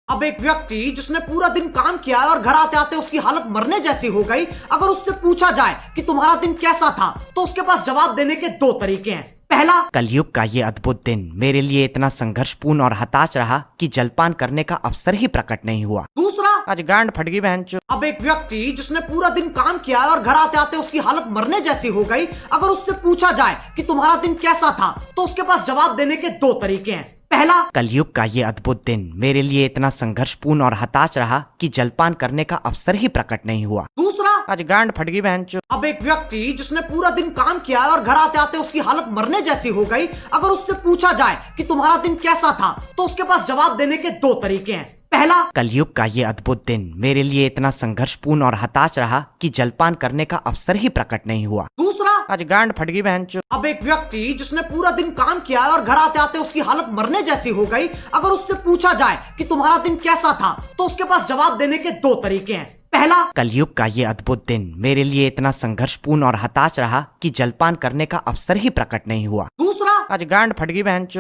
अब एक व्यक्ति जिसने पूरा दिन काम किया है और घर आते आते उसकी हालत मरने जैसी हो गई, अगर उससे पूछा जाए कि तुम्हारा दिन कैसा था, तो उसके पास जवाब देने के दो तरीके हैं। पहला, कलयुग का ये अद्भुत दिन मेरे लिए इतना संघर्षपूर्ण और हताश रहा कि जलपान करने का अवसर ही प्रकट नहीं हुआ। दूसरा, आज गांड फट गई बहनचोद। अब एक व्यक्ति जिसने पूरा दिन काम किया है और घर आते आते उसकी हालत मरने जैसी हो गई, अगर उससे पूछा जाए कि तुम्हारा दिन कैसा था, तो उसके पास जवाब देने के दो तरीके हैं। पहला, कलयुग का ये अद्भुत दिन मेरे लिए इतना संघर्षपूर्ण और हताश रहा कि जलपान करने का अवसर ही प्रकट नहीं हुआ। दूसरा, आज गांड फट गई बहनचोद। अब एक व्यक्ति जिसने पूरा दिन काम किया है और घर आते आते उसकी हालत मरने जैसी हो गई, अगर उससे पूछा जाए कि तुम्हारा दिन कैसा था, तो उसके पास जवाब देने के दो तरीके हैं। पहला, कलयुग का ये अद्भुत दिन मेरे लिए इतना संघर्षपूर्ण और हताश रहा कि जलपान करने का अवसर ही प्रकट नहीं हुआ। दूसरा, आज गांड फट गई बहनचोद। अब एक व्यक्ति जिसने पूरा दिन काम किया है और घर आते आते उसकी हालत मरने जैसी हो गई, अगर उससे पूछा जाए कि तुम्हारा दिन कैसा था, तो उसके पास जवाब देने के दो तरीके हैं। पहला, कलयुग का ये अद्भुत दिन मेरे लिए इतना संघर्षपूर्ण और हताश रहा कि जलपान करने का अवसर ही प्रकट नहीं हुआ। दूसरा, आज गांड फट गई बहनचोद।